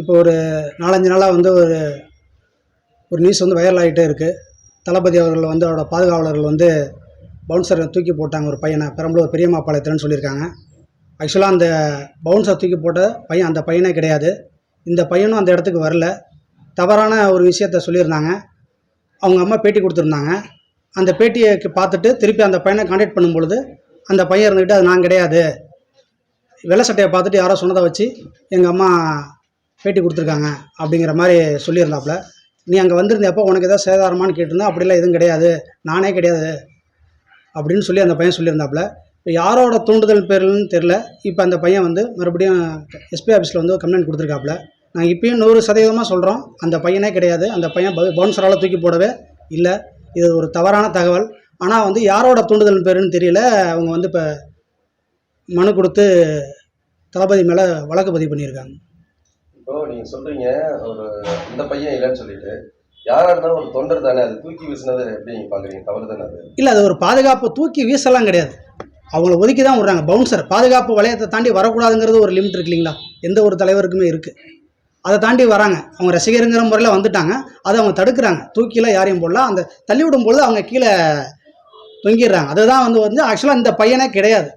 இப்போ ஒரு 4-5 நாளாக வந்து ஒரு நியூஸ் வந்து வைரல் ஆகிட்டே இருக்குது. தளபதி அவர்கள் வந்து அவரோட பாதுகாவலர்கள் வந்து பவுன்சரை தூக்கி போட்டாங்க ஒரு பையனை, பெரம்பலூர் பெரியமாப்பாளையத்துலன்னு சொல்லியிருக்காங்க. ஆக்சுவலாக அந்த பவுன்சரை தூக்கி போட்ட பையன் அந்த பையனே கிடையாது. இந்த பையனும் அந்த இடத்துக்கு வரல. தவறான ஒரு விஷயத்த சொல்லியிருந்தாங்க. அவங்க அம்மா பேட்டி கொடுத்துருந்தாங்க. அந்த பேட்டியை பார்த்துட்டு திருப்பி அந்த பையனை கான்டாக்ட் பண்ணும்பொழுது அந்த பையன் இருந்துக்கிட்டு அது நான் கிடையாது, வெள்ளை சட்டையை பார்த்துட்டு யாரோ சொன்னதை வச்சு எங்கள் அம்மா பேட்டி கொடுத்துருக்காங்க அப்படிங்கிற மாதிரி சொல்லியிருந்தாப்புல. நீ அங்கே வந்திருந்தப்போ உனக்கு எதாவது சேதாரமானு கேட்டிருந்தா அப்படிலாம் எதுவும் கிடையாது, நானே கிடையாது அப்படின்னு சொல்லி அந்த பையன் சொல்லியிருந்தாப்புல. இப்போ யாரோட தூண்டுதல் பேர்லன்னு தெரில. இப்போ அந்த பையன் வந்து மறுபடியும் எஸ்பி ஆஃபீஸில் வந்து கம்ப்ளைண்ட் கொடுத்துருக்காப்புல. நாங்கள் இப்பயும் 100% சொல்கிறோம், அந்த பையனே கிடையாது. அந்த பையன் பவுன்சரால் தூக்கி போடவே இல்லை. இது ஒரு தவறான தகவல். ஆனால் வந்து யாரோட தூண்டுதல் பேருன்னு தெரியல. அவங்க வந்து இப்போ மனு கொடுத்து தளபதி மேலே வழக்கு பதிவு பண்ணியிருக்காங்க. இப்போ நீங்கள் சொல்கிறீங்க ஒரு இந்த பையன் இல்லைன்னு சொல்லிட்டு, யாராக இருந்தாலும் ஒரு தொண்டர் தானே, அது தூக்கி வீசினது எப்படி நீங்கள் பார்க்குறீங்க? தவறு தானே அது? இல்லை, அது ஒரு பாதுகாப்பு தூக்கி வீசலாம் கிடையாது. அவங்கள ஒதுக்கி தான் விட்றாங்க. பவுன்சர் பாதுகாப்பு வளையத்தை தாண்டி வரக்கூடாதுங்கிறது ஒரு லிமிட் இருக்கு இல்லைங்களா? எந்த ஒரு தலைவருக்குமே இருக்குது. அதை தாண்டி வராங்க. அவங்க ரசிகருங்கிற முறையில் வந்துட்டாங்க. அதை அவங்க தடுக்கிறாங்க. தூக்கிலாம் யாரையும் போடலாம். அந்த தள்ளி விடும்பொழுது அவங்க கீழே தொங்கிடுறாங்க. அதுதான் வந்து ஆக்சுவலாக இந்த பையனே கிடையாது.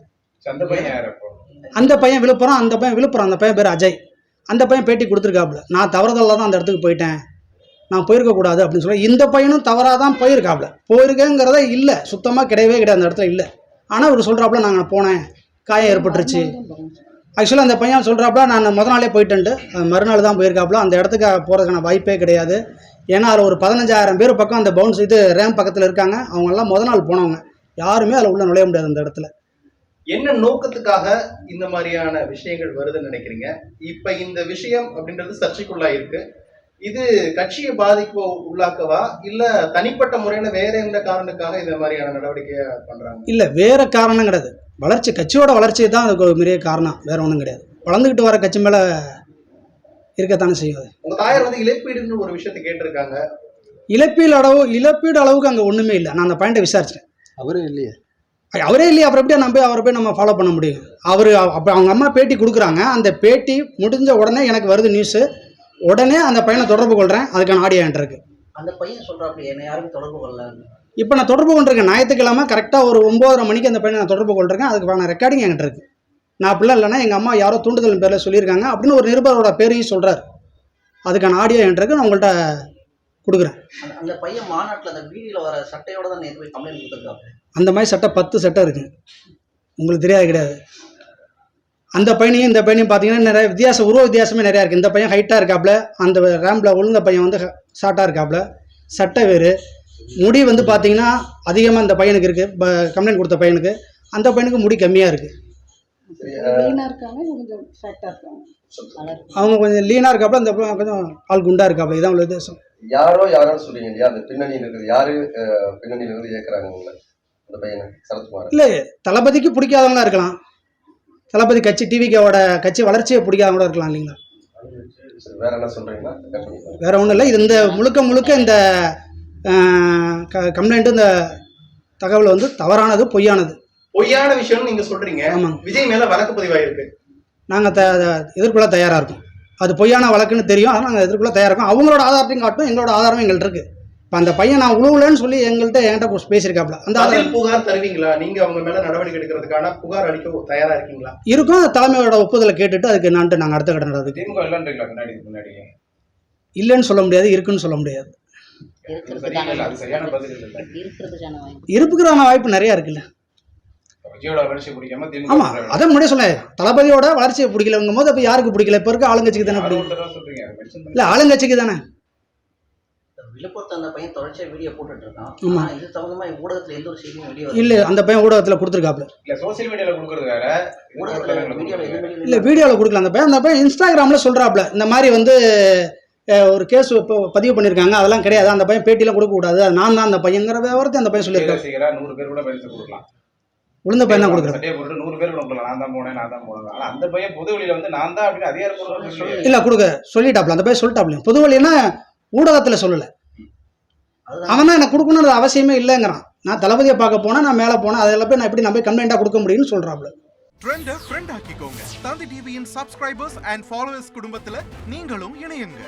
அந்த பையன் விழுப்புரம், அந்த பையன் பேர் அஜய். அந்த பையன் பேட்டி கொடுத்துருக்காப்புல. நான் தவறுதலாக தான் அந்த இடத்துக்கு போயிட்டேன், நான் போயிருக்கக்கூடாது அப்படின்னு சொல்லி. இந்த பையனும் தவறாக தான் போயிருக்காப்புல. போயிருக்கேங்கிறத இல்லை, சுத்தமாக கிடையவே கிடையாது அந்த இடத்துல இல்லை. ஆனால் இவர் சொல்கிறாப்புல நாங்கள் போனேன், காயம் ஏற்பட்டுருச்சு. ஆக்சுவலாக அந்த பையன் சொல்கிறாப்புல நான் முதல் நாளே போயிட்டேன்ட்டு, மறுநாள் தான் போயிருக்காப்புல. அந்த இடத்துக்கு போகிறதுக்கான வாய்ப்பே கிடையாது. ஏன்னா அதில் ஒரு 15,000 பேர் பக்கம் அந்த பவுன்ஸ் ரேம் பக்கத்தில் இருக்காங்க. அவங்கெல்லாம் முதல் நாள் போனவங்க. யாருமே அதில் உள்ள நுழைய முடியாது அந்த இடத்துல. என்ன நோக்கத்துக்காக இந்த மாதிரியான விஷயங்கள் வருதுன்னு நினைக்கிறீங்க? இப்ப இந்த விஷயம் அப்படின்றது சர்ச்சைக்குள்ளா இருக்கு. இது கட்சியை பாதிப்பு உள்ளாக்கவா, இல்ல தனிப்பட்ட முறையில வேற எந்த காரணத்துக்காக இந்த மாதிரியான நடவடிக்கையை பண்றாங்க? இல்ல, வேற காரணம் கிடையாது. வளர்ச்சி, கட்சியோட வளர்ச்சி தான் அதுக்கு ஒரு பெரிய காரணம், வேற ஒன்றும் கிடையாது. வளர்ந்துக்கிட்டு வர கட்சி மேல இருக்கத்தானே செய்யும். உங்க தாயார் வந்து இழப்பீடுன்னு ஒரு விஷயத்தை கேட்டிருக்காங்க. இழப்பீடு அளவுக்கு அங்கே ஒன்றுமே இல்லை. நான் அந்த பாயிண்ட்டை விசாரிச்சேன். அவரே இல்லையா? அப்புறம் எப்படி அவரை போய் நம்ம ஃபாலோ பண்ண முடியும்? அப்போ அவங்க அம்மா பேட்டி கொடுக்குறாங்க. அந்த பேட்டி முடிஞ்ச உடனே எனக்கு வருது நியூஸு. உடனே அந்த பையனை தொடர்பு கொள்கிறேன். அதுக்கான ஆடியோ என்கிட்ட இருக்கு. அந்த பையன் சொல்கிறாப்படி என்ன யாரும் தொடர்பு கொள்ளல. இப்போ நான் தொடர்பு கொண்டிருக்கேன். ஞாயிற்றுக்கிழமை கரெக்டாக ஒரு 9:30 மணிக்கு அந்த பையனை நான் தொடர்பு கொண்டிருக்கேன். அதுக்கான ரெக்கார்டிங் என்கிட்ட இருக்கு. நான் அப்படிலாம் இல்லைன்னா எங்கள் அம்மா யாரோ தூண்டுதல் பேரில் சொல்லியிருக்காங்க அப்படின்னு ஒரு நிருபரோட பேரையும் சொல்கிறார். அதுக்கான ஆடியோ என்கிட்ட இருக்கு. நான் உங்கள்கிட்ட கொடுக்குறேன். அந்த பையன் மாநாட்டில் அந்த வீடியோவில் வர சட்டையோட தான் நேற்று போய் கம்ப்ளைண்ட் கொடுத்துருக்காங்க. அந்த மாதிரி சட்டை 10 சட்டை இருக்குது. உங்களுக்கு தெரியாது கிடையாது. அந்த பையனையும் இந்த பையனையும் பார்த்தீங்கன்னா நிறைய உருவ வித்தியாசமே நிறையா இருக்குது. இந்த பையன் ஹைட்டாக இருக்காப்புல, அந்த ரேம்பில் விழுந்த பையன் வந்து ஷார்ட்டாக இருக்காப்புல. சட்டை வேறு. முடி வந்து பார்த்தீங்கன்னா அதிகமாக இந்த பையனுக்கு இருக்குது, கம்ப்ளைண்ட் கொடுத்த பையனுக்கு. அந்த பையனுக்கு முடி கம்மியாக இருக்குது. அவங்க கொஞ்சம் லீனாக இருக்காப்புல, அந்த கொஞ்சம் ஆள் குண்டாக இருக்காப்புல. இதுதான் உள்ள வித்தியாசம். யாரோ சொல்றீங்க இல்லையா, அந்த பின்னணியில் இருக்குது யாரு? பின்னணியில் இருந்து இயக்குறாங்க உங்களை அந்த பையனை? சரத்குமார் இல்லை, தளபதிக்கு பிடிக்காதவங்களா இருக்கலாம். தளபதி கட்சி டிவிக்கோட கட்சி வளர்ச்சியை பிடிக்காதவங்க கூட இருக்கலாம் இல்லைங்களா? வேற என்ன சொல்றீங்களா? வேற ஒன்றும் இல்லை. இது இந்த முழுக்க இந்த கம்ப்ளைண்ட், இந்த தகவல் வந்து தவறானது, பொய்யான விஷயம் நீங்க சொல்றீங்க. ஆமாம். விஜய் மேல வழக்கு பதிவாயிருக்கு. நாங்கள் எதிர்கொள்ள தயாராக இருக்கோம். அது பொய்யான வழக்குன்னு தெரியும். ஆனால் நாங்கள் எதிர்கொள்ள தயாராக இருக்கோம். அவங்களோட ஆதாரத்தையும் காட்டும், எங்களோட ஆதாரமும் எங்கள்கிட்ட இருக்குது. இப்போ அந்த பையன் நான் உழுவுலன்னு சொல்லி என்கிட்ட பேசியிருக்காப்புல. அந்த ஆதாரம் புகார் தருவீங்களா? நீங்க அவங்க மேல நடவடிக்கை எடுக்கிறதுக்கான புகார் அளிக்க தயாரா இருக்கீங்களா? இருக்கும். தலைமையோட ஒப்புதலை கேட்டுட்டு அதுக்கு என்னான்ட்டு நாங்கள் அடுத்த கட்ட நடவடிக்கை. இல்லைன்னு சொல்ல முடியாது, இருக்குன்னு சொல்ல முடியாது. இருக்கிறதான வாய்ப்பு நிறைய இருக்குல்ல. ஆமா, அதை முன்னாடியே சொல்ல, தளபதியோட வளர்ச்சியை பிடிக்கலங்கும் போது அப்ப யாருக்கு பிடிக்கல? இப்ப இருக்க ஆளுங்கட்சிக்கு தானே பிடிக்கும். இல்ல, ஆளுங்கட்சிக்கு தானே. விழுப்புரத்துல அந்த பையன் தொடர்ச்சியா வீடியோ போட்டுட்டு இருக்கான். இது சம்பந்தமா ஊடகத்துல எந்த ஒரு செய்தியும் வெளியே வரல. இல்ல, அந்த பையன் ஊடகத்துல கொடுத்துருக்காப்ல. இல்ல, சோசியல் மீடியால கொடுக்கறது வேற, ஊடகத்துல இல்ல வீடியோல கொடுக்கல. அந்த பையன் இன்ஸ்டாகிராம்ல சொல்றாப்ல, இந்த மாதிரி வந்து ஒரு கேஸ் பதிவு பண்ணிருக்காங்க, அதெல்லாம் கிடையாது, அந்த பையன் பேட்டிலாம் கொடுக்க கூடாது, நான் தான் அந்த பையங்கிற விவரத்தை அந்த பையன் சொல்லியிருக்காரு. 100 பேர் கூட பைசா கொடுக்கலாம். உளுந்த பையன் தான் கொடுக்குறேன். 100 பேர் கொடுக்கலாம், நான் தான் போனேன். ஆனா அந்த பையன் பொது வழியில வந்து நான் தான் அப்படின்னு அதிகாரப்பூர்வமா இல்ல கொடுக்க சொல்லிட்டாப்ல. அந்த பையன் சொல்லிட்டாப்ல. பொது வழின்னா ஊடகத்துல சொல்லல. அவன் தான் எனக்கு கொடுக்கணுன்ற அவசியமே இல்லைங்கிறான். நான் தளபதியை பார்க்க போனேன், நான் மேலே போனேன், அதெல்லாம் போய் நான் எப்படி கம்ப்ளைண்ட்டாக கொடுக்க முடியும்னு சொல்கிறாப்புல. ட்ரெண்ட ஃப்ரெண்ட் ஆக்கிக்கோங்க. தந்தி டிவியின் சப்ஸ்கிரைபர்ஸ் அண்ட் ஃபாலோவர்ஸ் குடும்பத்துல நீங்களும் இணையுங்க.